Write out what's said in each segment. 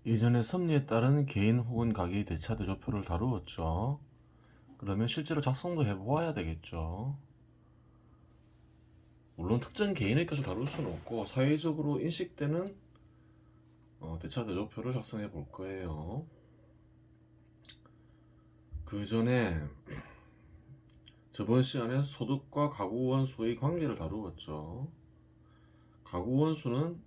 이전에 섭리에 따른 개인 혹은 가계의 대차 대조표를 다루었죠. 그러면 실제로 작성도 해보아야 되겠죠. 물론 특정 개인의 것을 다룰 수는 없고 사회적으로 인식되는 대차 대조표를 작성해 볼 거예요. 그 전에 저번 시간에 소득과 가구원 수의 관계를 다루었죠. 가구원 수는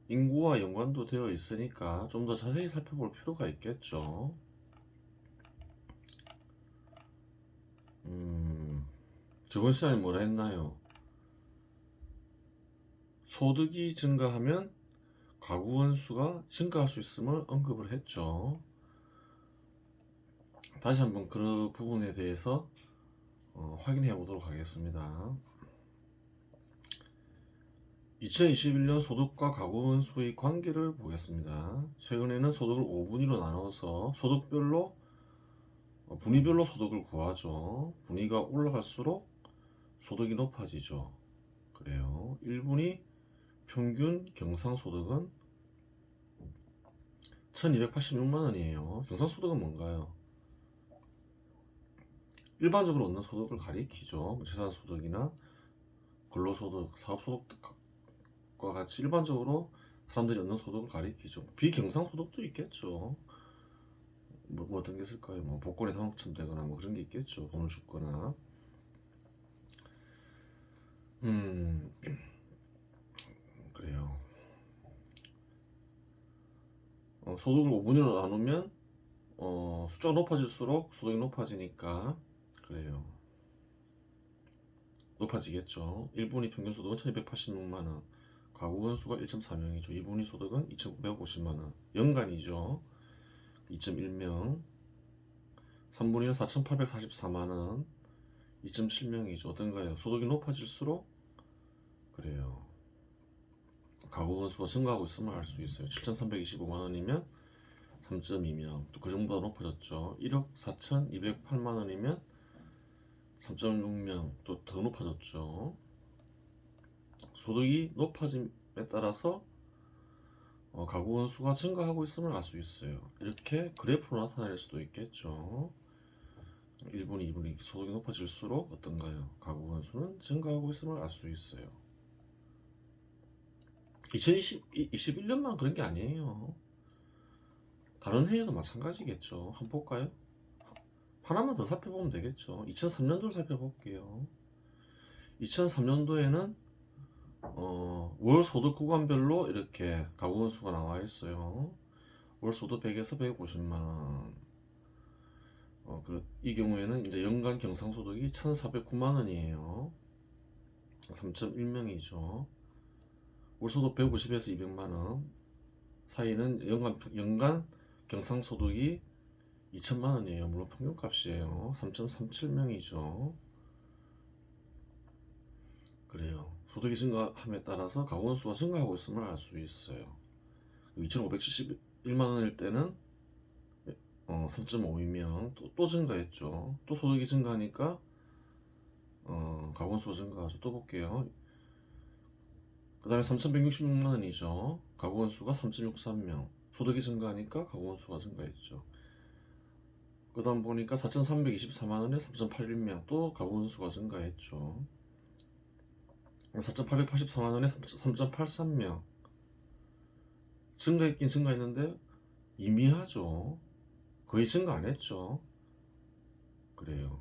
인구와 연관도 되어 있으니까 좀 더 자세히 살펴볼 필요가 있겠죠. 저번 시간에 뭐라 했나요? 소득이 증가하면 가구원 수가 증가할 수 있음을 언급을 했죠. 다시 한번 그 부분에 대해서 확인해 보도록 하겠습니다. 2021년 소득과 가구원 수의 관계를 보겠습니다. 최근에는 소득을 5분위로 나눠서 소득별로 분위별로 소득을 구하죠. 분위가 올라갈수록 소득이 높아지죠. 그래요. 1분위 평균 경상소득은 1286만원이에요. 경상소득은 뭔가요? 일반적으로 얻는 소득을 가리키죠. 재산소득이나 근로소득, 사업소득과 같이 일반적으로 사람들이 얻는 소득을 가리키죠. 비경상소득도 있겠죠. 뭐 어떤 게 있을까요? 뭐 복권에 당첨되거나 뭐 그런 게 있겠죠. 돈을 줬거나. 그래요. 소득을 5분위로 나누면 숫자가 높아질수록 소득이 높아지니까 그래요. 높아지겠죠. 1분위 평균 소득은 1286만원, 가구원 수가 1.4명이죠. 2분위 소득은 2950만원, 연간이죠. 2.1명. 3분위는 4844만원, 2.7명이죠. 어떤가요? 소득이 높아질수록 그래요. 가구원 수가 증가하고 있음을 알 수 있어요. 7325만원이면 3.2명, 또 그 정도가 높아졌죠. 1억 4208만원이면 3.6명, 또 더 높아졌죠. 소득이 높아짐에 따라서 가구원 수가 증가하고 있음을 알 수 있어요. 이렇게 그래프로 나타낼 수도 있겠죠. 1분위, 2분위 소득이 높아질수록 어떤가요? 가구원 수는 증가하고 있음을 알 수 있어요. 2021년만 그런 게 아니에요. 다른 해에도 마찬가지겠죠. 한번 볼까요? 하나만 더 살펴보면 되겠죠. 2003년도를 살펴볼게요. 2003년도에는 월 소득 구간별로 이렇게 가구원 수가 나와 있어요. 월 소득 100에서 150만 원. 이 경우에는 이제 연간 경상소득이 1,409만 원이에요. 3.1명이죠. 월 소득 150에서 200만 원 사이는 연간 경상소득이 2천만 원이에요. 물론 평균값이에요. 3.37명이죠. 그래요. 소득이 증가함에 따라서 가구원 수가 증가하고 있음을 알 수 있어요. 2,571만 원일 때는 3.52명 또 증가했죠. 또 소득이 증가하니까 가구원 수가 증가하죠. 또 볼게요. 그 다음에 3,166만 원이죠. 가구원 수가 3.63명. 소득이 증가하니까 가구원 수가 증가했죠. 그 다음 보니까 4,324만 원에 3.81명, 또 가구원 수가 증가했죠. 4,884만 원에 3.83명. 증가했긴 증가했는데 미미하죠. 거의 증가 안 했죠. 그래요.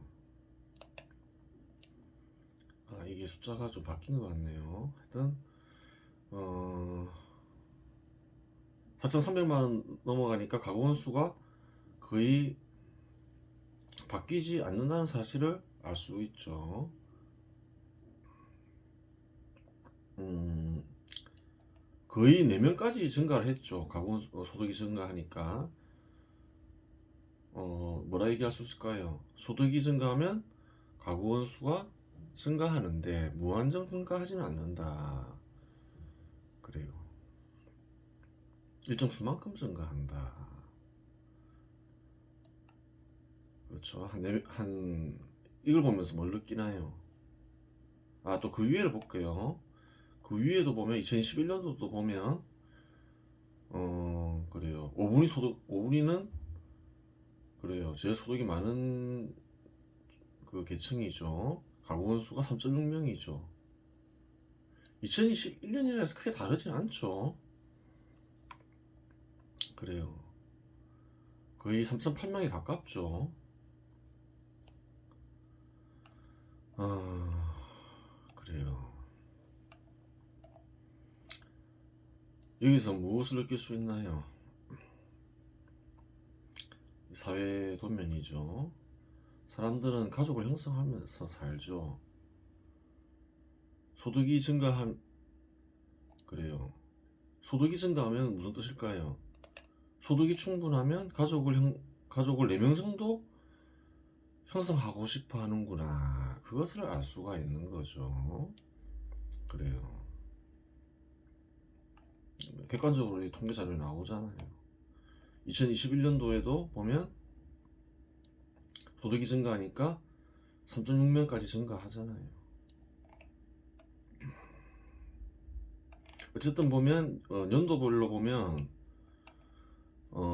이게 숫자가 좀 바뀐 것 같네요. 하여튼 4,300만 원 넘어가니까 가구원 수가 거의 바뀌지 않는다는 사실을 알 수 있죠. 거의 4명까지 증가를 했죠. 가구원 소득이 증가하니까. 뭐라 얘기할 수 있을까요? 소득이 증가하면 가구원 수가 증가하는데 무한정 증가하지는 않는다. 그래요. 일정 수만큼 증가한다. 그렇죠. 이걸 보면서 뭘 느끼나요? 또 그 위에를 볼게요. 그 위에도 보면 2021년도도 보면 그래요. 5분위는 그래요. 제일 소득이 많은 그 계층이죠. 가구원 수가 3.6명이죠. 2021년이라서 크게 다르진 않죠. 그래요. 거의 3.8명에 가깝죠. 그래요. 여기서 무엇을 느낄 수 있나요? 사회 도면이죠. 사람들은 가족을 형성하면서 살죠. 소득이 증가한 그래요. 소득이 증가하면 무슨 뜻일까요? 소득이 충분하면 가족을 4명 정도 형성하고 싶어 하는구나. 그것을 알 수가 있는 거죠. 그래요. 객관적으로 이 통계 자료에 나오잖아요. 2021년도에도 보면 소득이 증가하니까 3.6명까지 증가하잖아요. 어쨌든 보면 연도별로 보면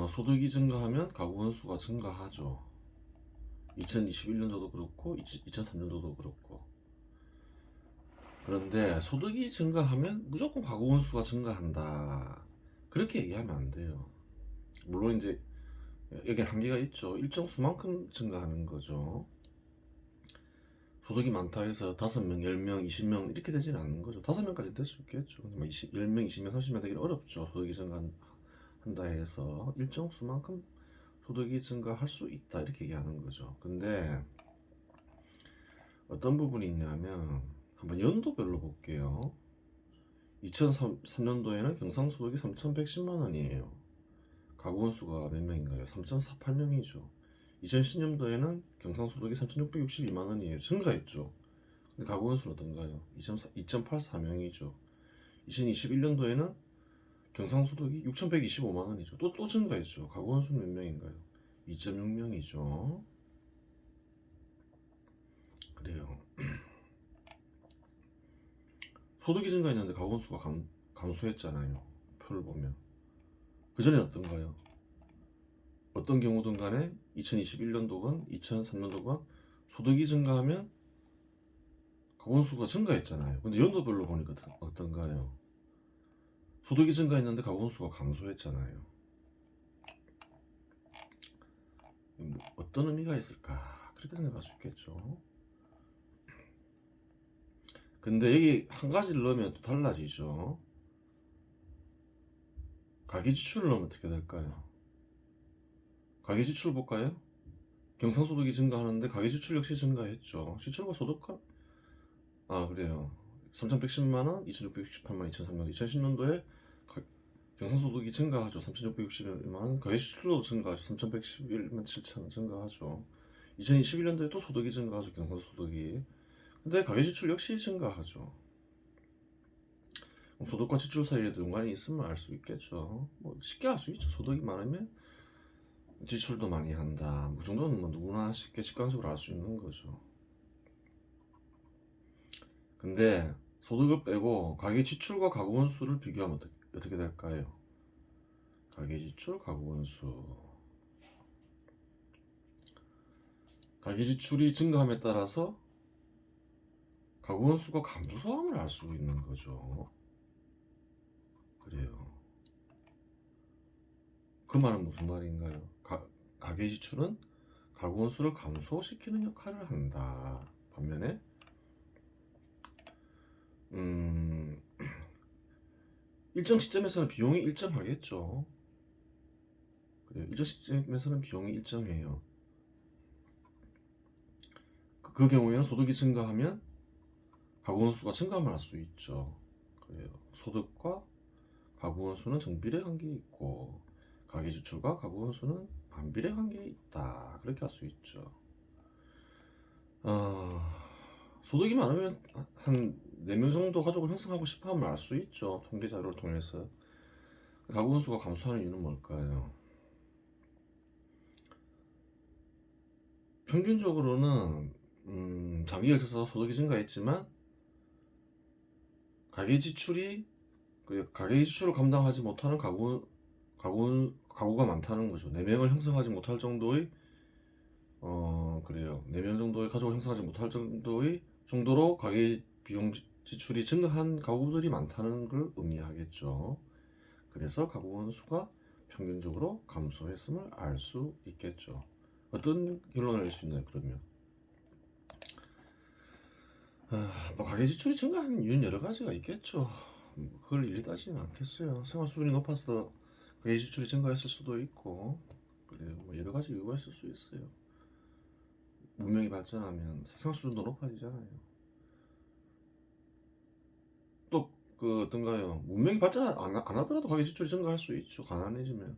소득이 증가하면 가구 원수가 증가하죠. 2021년도도 그렇고 2003년도도 그렇고. 그런데 소득이 증가하면 무조건 가구 원수가 증가한다. 그렇게 얘기하면 안 돼요. 물론 이제 여기 한계가 있죠. 일정 수만큼 증가하는 거죠. 소득이 많다 해서 5명, 10명, 20명 이렇게 되지는 않는 거죠. 5명까지 될 수 있겠죠. 근데 10명, 20명, 30명 되기는 어렵죠. 소득이 증가한다 해서 일정 수만큼 소득이 증가할 수 있다 이렇게 얘기하는 거죠. 근데 어떤 부분이 있냐면 한번 연도별로 볼게요. 2003년도에는 경상소득이 3,110만 원이에요. 가구원 수가 몇 명인가요? 3.48명이죠. 2010년도에는 경상소득이 3,662만 원이에요. 증가했죠. 근데 가구원 수는 어떤가요? 2.84명이죠. 2021년도에는 경상소득이 6,125만 원이죠. 또 증가했죠. 가구원 수는 몇 명인가요? 2.6명이죠. 그래요. 소득이 증가했는데 가구원 수가 감소했잖아요. 표를 보면. 그 전에 어떤가요? 어떤 경우든 간에 2021년도건 2003년도건 소득이 증가하면 가구원 수가 증가했잖아요. 근데 연도별로 보니까 어떤가요? 소득이 증가했는데 가구원 수가 감소했잖아요. 어떤 의미가 있을까? 그렇게 생각할 수 있겠죠. 근데 여기 한 가지를 넣으면 또 달라지죠. 가계지출을 넣으면 어떻게 될까요? 가계지출 볼까요? 경상소득이 증가하는데 가계지출 역시 증가했죠. 지출과 소득과 그래요. 3,110만원, 2,668만원, 2,300만원. 2010년도에 경상소득이 증가하죠. 3,661만원. 가계지출도 증가하죠. 3,111만 7천원 증가하죠. 2021년도에 또 소득이 증가하죠. 경상소득이. 근데 가계지출 역시 증가하죠. 소득과 지출 사이에도 연관이 있으면 알 수 있겠죠. 뭐 쉽게 알 수 있죠. 소득이 많으면 지출도 많이 한다. 그 정도는 뭐 누구나 쉽게 직관적으로 알 수 있는 거죠. 근데 소득을 빼고 가계지출과 가구원수를 비교하면 어떻게 될까요? 가계지출, 가구원수. 가계지출이 증가함에 따라서 가구원수가 감소함을 알 수 있는 거죠. 그래요. 그 말은 무슨 말인가요? 가계지출은 가구원수를 감소시키는 역할을 한다. 반면에 일정 시점에서는 비용이 일정하겠죠. 그래요. 일정 시점에서는 비용이 일정해요. 그 경우에는 소득이 증가하면 가구원 수가 증가함을 할 수 있죠. 그래요. 소득과 가구원 수는 정비례 관계에 있고 가계지출과 가구원 수는 반비례 관계에 있다. 그렇게 할 수 있죠. 소득이 많으면 한 4명 정도 가족을 형성하고 싶어 하면 알 수 있죠. 통계 자료를 통해서. 가구원 수가 감소하는 이유는 뭘까요? 평균적으로는 장기가 있어서 소득이 증가했지만 가계지출을 감당하지 못하는 가구가 많다는 거죠. 4명을 형성하지 못할 정도의 그래요. 4명 정도의 가족을 형성하지 못할 정도로 가계 비용 지출이 증가한 가구들이 많다는 걸 의미하겠죠. 그래서 가구 원수가 평균적으로 감소했음을 알 수 있겠죠. 어떤 결론을 낼 수 있나요, 그러면? 뭐 가계 지출이 증가하는 이유는 여러 가지가 있겠죠. 그걸 일일이 따지지는 않겠어요. 생활 수준이 높아서 가계 지출이 증가했을 수도 있고, 그래요. 뭐 여러 가지 이유가 있을 수 있어요. 문명이 발전하면 생활 수준도 높아지잖아요. 또 그 어떤가요? 문명이 발전 안 하더라도 가계 지출이 증가할 수 있죠. 가난해지면.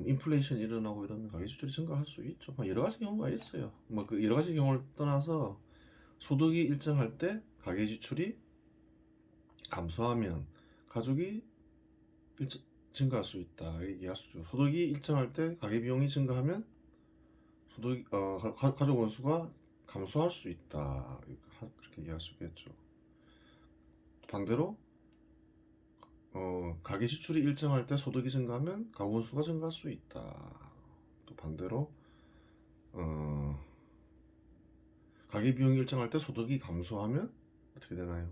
인플레이션 일어나고 이러면 가계 지출이 증가할 수 있죠. 뭐 여러 가지 경우가 있어요. 뭐 그 여러 가지 경우를 떠나서 소득이 일정할 때 가계 지출이 감소하면 가족이 증가할 수 있다 얘기할 수 있죠. 소득이 일정할 때 가계 비용이 증가하면 가족 원수가 감소할 수 있다 그렇게 얘기할 수 있겠죠. 반대로 가계 지출이 일정할 때 소득이 증가하면 가구 원수가 증가할 수 있다. 또 반대로 가계 비용이 일정할 때 소득이 감소하면 어떻게 되나요?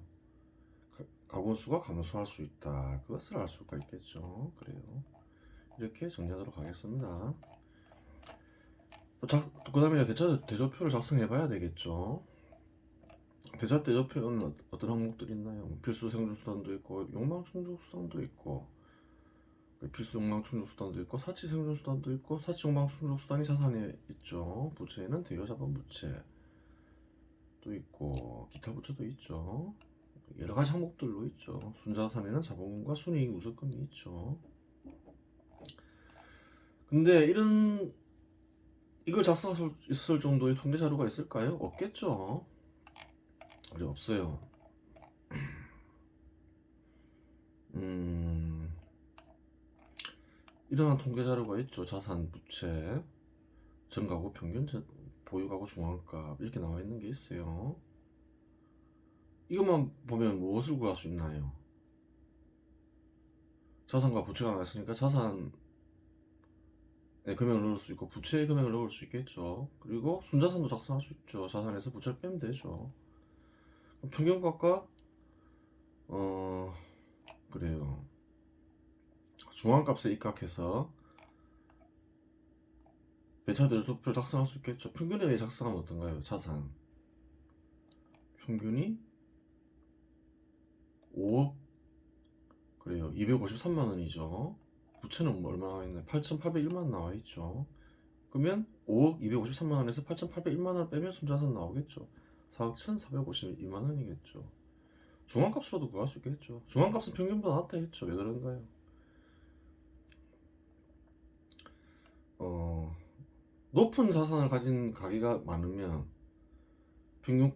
가구 원수가 감소할 수 있다. 그것을 알 수가 있겠죠. 그래요. 이렇게 정리하도록 하겠습니다. 그 다음에 대조표를 작성해 봐야 되겠죠. 대조표는 어떤 항목들이 있나요? 필수 생존수단도 있고 욕망 충족수단도 있고 필수 욕망 충족수단도 있고 사치 생존수단도 있고 사치 욕망 충족수단이 자산에 있죠. 부채에는 대여자본 부채도 있고 기타 부채도 있죠. 여러 가지 항목들로 있죠. 순자산에는 자본금과 순이익 우선권이 있죠. 근데 이걸 작성할 수 있을 정도의 통계 자료가 있을까요? 없겠죠. 우리 없어요. 이러한 통계 자료가 있죠. 자산, 부채, 전가구 평균, 보유가구 중앙값 이렇게 나와 있는 게 있어요. 이것만 보면 무엇을 구할 수 있나요? 자산과 부채가 나왔으니까 자산의 금액을 넣을 수 있고 부채의 금액을 넣을 수 있겠죠. 그리고 순자산도 작성할 수 있죠. 자산에서 부채를 빼면 되죠. 평균값과 그래요. 중앙값에 입각해서 대차 대조표를 작성할 수 있겠죠. 평균에 작성하면 어떤가요? 자산 평균이 5억 그래요. 253만 원이죠. 부채는 얼마 나와 있나요? 8,801만 원 나와 있죠. 그러면 5억 253만 원에서 8,801만 원 빼면 순자산 나오겠죠. 4억 1,452만 원이겠죠. 중앙값으로도 구할 수 있겠죠. 중앙값은 평균보다 낮다 했죠. 왜 그런가요? 높은 자산을 가진 가계가 많으면 평균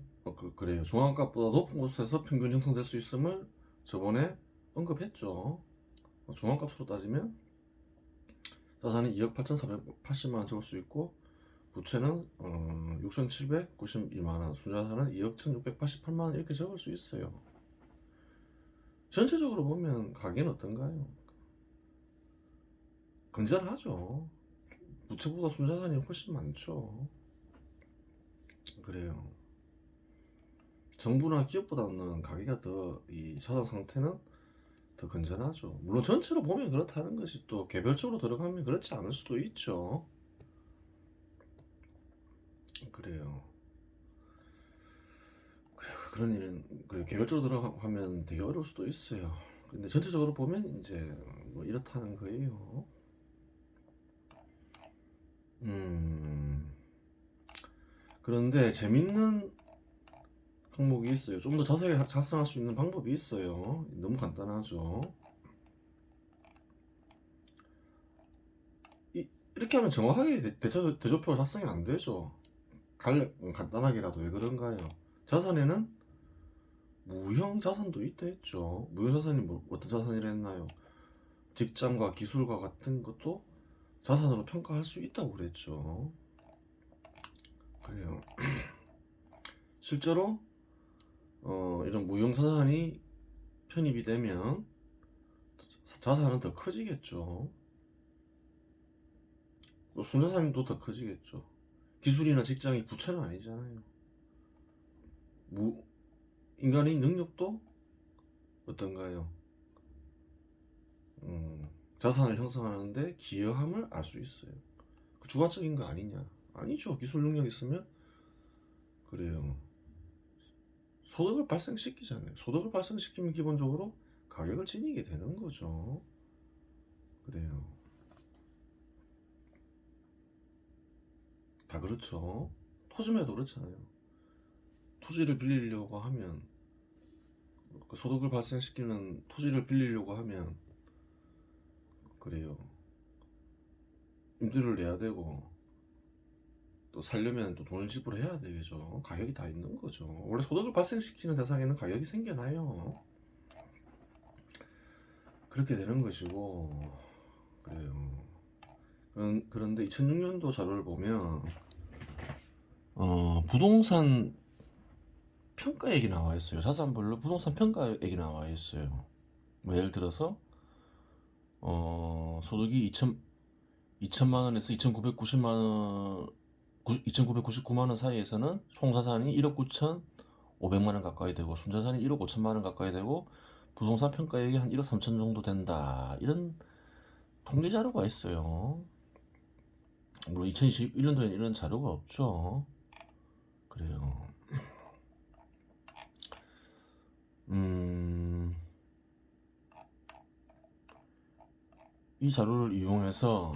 그래요. 중앙값보다 높은 곳에서 평균 형성될 수 있음을 저번에 언급했죠. 중앙값으로 따지면 자산이 2억 8,480만 원 적을 수 있고 부채는 6,792만 원, 순자산은 2억 1,688만 원 이렇게 적을 수 있어요. 전체적으로 보면 가계는 어떤가요? 건전하죠. 부채보다 순자산이 훨씬 많죠. 그래요. 정부나 기업보다는 가계가 더 이 자산 상태는 더 건전하죠. 물론 전체로 보면 그렇다는 것이 또 개별적으로 들어가면 그렇지 않을 수도 있죠. 그래요. 그런 일은 그래 개별적으로 들어가면 되게 어려울 수도 있어요. 근데 전체적으로 보면 이제 뭐 이렇다는 거예요. 그런데 재밌는 항목이 있어요. 좀 더 자세하게 작성할 수 있는 방법이 있어요. 너무 간단하죠. 이렇게 하면 정확하게 대조표가 작성이 안 되죠. 간단하게라도 왜 그런가요? 자산에는 무형 자산도 있다 했죠. 무형 자산이 어떤 자산이라 했나요? 직장과 기술과 같은 것도 자산으로 평가할 수 있다고 그랬죠. 그래요. 실제로 이런 무형 자산이 편입이 되면 자산은 더 커지겠죠. 또 순자산이 또 더 커지겠죠. 기술이나 직장이 부채는 아니잖아요. 인간의 능력도 어떤가요? 자산을 형성하는데 기여함을 알 수 있어요. 그 주관적인 거 아니냐? 아니죠. 기술 능력 있으면 그래요. 소득을 발생시키잖아요. 소득을 발생시키면 기본적으로 가격을 지니게 되는 거죠. 그래요. 다 그렇죠. 토지매도 그렇잖아요. 토지를 빌리려고 하면 그 소득을 발생시키는 토지를 빌리려고 하면 그래요. 임대료를 내야 되고 또 살려면 또 돈을 지불해야 되겠죠. 가격이 다 있는 거죠. 원래 소득을 발생시키는 대상에는 가격이 생겨나요. 그렇게 되는 것이고 그래요. 그런데 2006년도 자료를 보면 부동산 평가액이 나와 있어요. 자산별로 부동산 평가액이 나와 있어요. 뭐 예를 들어서 소득이 2천만 원에서 2,990만 원, 2,999만 원 사이에서는 총자산이 1억 9,500만 원 가까이 되고 순자산이 1억 5천만 원 가까이 되고 부동산 평가액이 한 1억 3천 정도 된다. 이런 통계 자료가 있어요. 물론 2021년도에는 이런 자료가 없죠. 그래요. 이 자료를 이용해서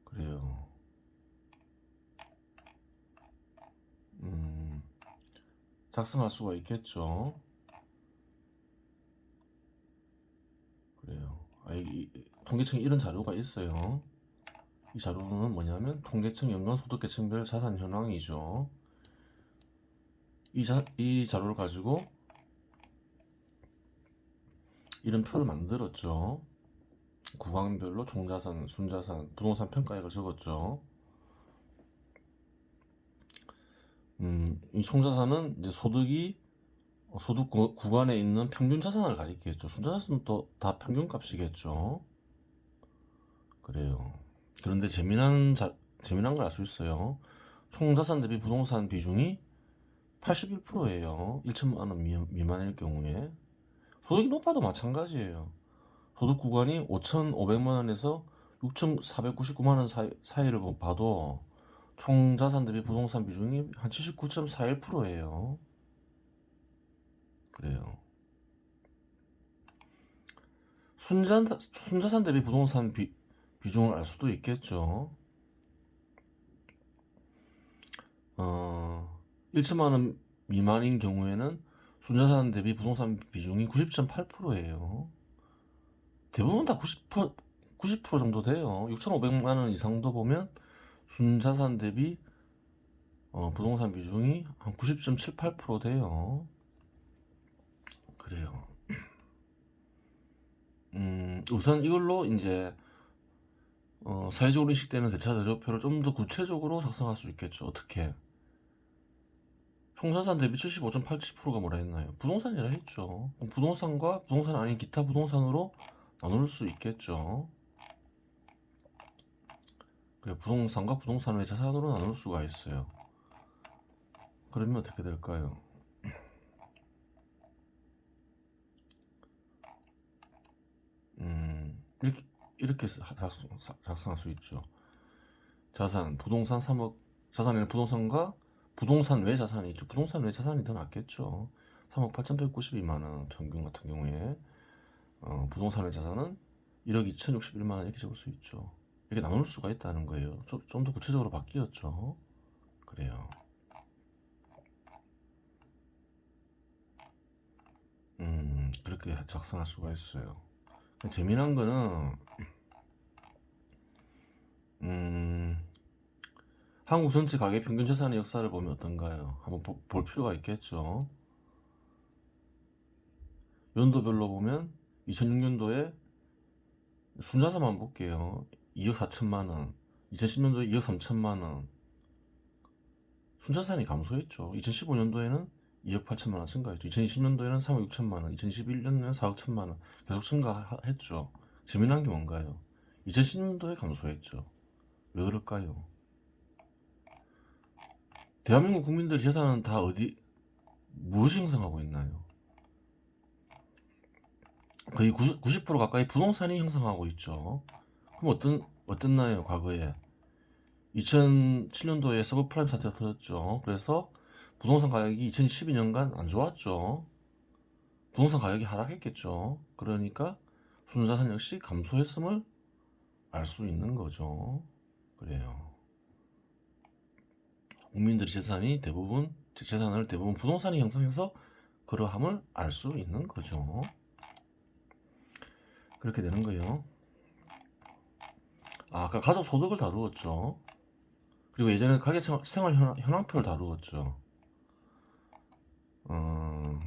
그래요. 작성할 수가 있겠죠. 그래요. 통계청에 이런 자료가 있어요. 이 자료는 뭐냐면 통계청 연간소득계층별 자산 현황이죠. 이 자료를 가지고 이런 표를 만들었죠. 구간별로 총자산, 순자산, 부동산 평가액을 적었죠. 이 총자산은 이제 소득 구간에 있는 평균 자산을 가리키겠죠. 순자산은 또 다 평균값이겠죠. 그래요. 그런데 재미난 걸 알 수 있어요. 총자산 대비 부동산 비중이 81%예요. 1천만 원 미만일 경우에. 소득이 높아도 마찬가지예요. 소득 구간이 5,500만 원에서 6,499만 원 사이를 봐도 총 자산 대비 부동산 비중이 한 79.41%예요. 그래요. 순자산 대비 부동산 비중을 알 수도 있겠죠. 1천만 원 미만인 경우에는 순자산 대비 부동산 비중이 90.8%예요. 대부분 다 90% 정도 돼요. 6,500만 원 이상도 보면 순자산 대비 부동산 비중이 한 90.78% 돼요. 그래요. 우선 이걸로 이제 사회적으로 인식되는 대차 대조표를 좀 더 구체적으로 작성할 수 있겠죠. 어떻게? 총자산 대비 75.87%가 뭐라 했나요? 부동산이라 했죠. 부동산과 부동산 아닌 기타 부동산으로 나눌 수 있겠죠. 그래, 부동산과 부동산 외 자산으로 나눌 수가 있어요. 그러면 어떻게 될까요? 이렇게 작성할 수 있죠. 자산, 부동산 3억, 자산에는 부동산과 부동산 외 자산이 있죠. 부동산 외 자산이 더 낫겠죠. 3억 8,192만 원 평균 같은 경우에 부동산 외 자산은 1억 2,061만 원 이렇게 적을 수 있죠. 이렇게 나눌 수가 있다는 거예요. 좀 더 구체적으로 바뀌었죠. 그래요. 그렇게 작성할 수가 있어요. 재미난 거는 한국 전체 가계 평균 자산의 역사를 보면 어떤가요? 한번 볼 필요가 있겠죠. 연도별로 보면 2006년도에 순자산만 볼게요. 2억 4천만 원. 2010년도에 2억 3천만 원. 순자산이 감소했죠. 2015년도에는 2억 8천만 원 증가했죠. 2020년도에는 3억 6천만 원. 2021년에는 4억 1천만 원. 계속 증가했죠. 재미난 게 뭔가요? 2010년도에 감소했죠. 왜 그럴까요? 대한민국 국민들 재산은 다 무엇이 형성하고 있나요? 거의 90% 가까이 부동산이 형성하고 있죠. 그럼 어땠나요? 과거에 2007년도에 서브프라임 사태가 터졌죠. 그래서 부동산 가격이 2012년간 안 좋았죠. 부동산 가격이 하락했겠죠. 그러니까 순자산 역시 감소했음을 알 수 있는 거죠. 그래요. 국민들의 재산을 대부분 부동산이 형성해서 그러함을 알 수 있는 거죠. 그렇게 되는 거예요. 아까 가족 소득을 다루었죠. 그리고 예전에 가계 생활 현황표를 다루었죠.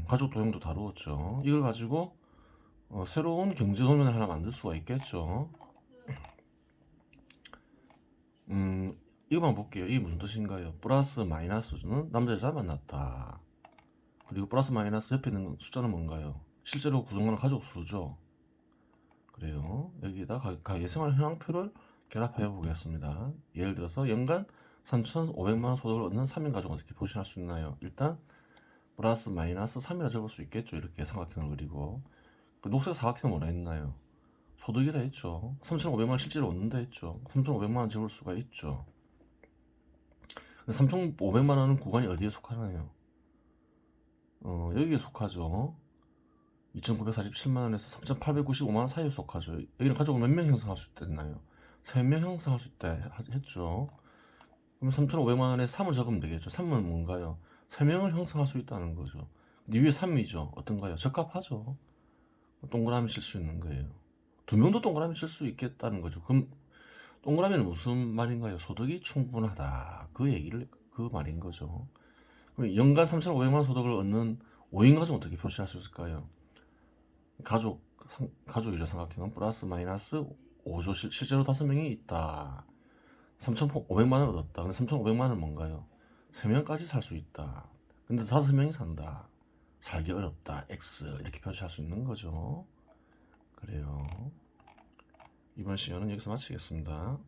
가족 도형도 다루었죠. 이걸 가지고 새로운 경제 도면을 하나 만들 수가 있겠죠. 이거만 볼게요. 이게 무슨 뜻인가요? 플러스 마이너스는 남자 여자 만났다. 그리고 플러스 마이너스 옆에 있는 숫자는 뭔가요? 실제로 구성하는 가족 수죠. 그래요. 여기다 가계생활 현황표를 결합해 보겠습니다. 예를 들어서 연간 3,500만원 소득을 얻는 3인 가족은 어떻게 표시할 수 있나요? 일단 플러스 마이너스 3이라 적을 수 있겠죠. 이렇게 삼각형을 그리고 그 녹색 사각형은 뭐라 했나요? 소득이라 했죠. 3,500만원 실제로 얻는다 했죠. 3,500만원 적을 수가 있죠. 3,500만원은 구간이 어디에 속하나요? 여기에 속하죠. 2,947만원에서 3,895만원 사이에 속하죠. 여기는 가족을 몇 명 형성할 수 있댔나요? 3명 형성할 수 있다 했죠. 그럼 3,500만원에 3을 적으면 되겠죠. 3은 뭔가요? 3명을 형성할 수 있다는 거죠. 근데 위에 3이죠. 어떤가요? 적합하죠. 동그라미 칠 수 있는 거예요. 2명도 동그라미 칠 수 있겠다는 거죠. 그럼 동그라미는 무슨 말인가요? 소득이 충분하다. 그 말인 거죠. 그럼 연간 3,500만원 소득을 얻는 5인 가족은 어떻게 표시할 수 있을까요? 가족이죠. 삼각형은 플러스 마이너스 5조 실제로 5명이 있다. 3,500만원 얻었다. 근데 3,500만원 뭔가요? 3명까지 살 수 있다. 근데 5명이 산다. 살기 어렵다. X 이렇게 표시할 수 있는 거죠. 그래요. 이번 시간은 여기서 마치겠습니다.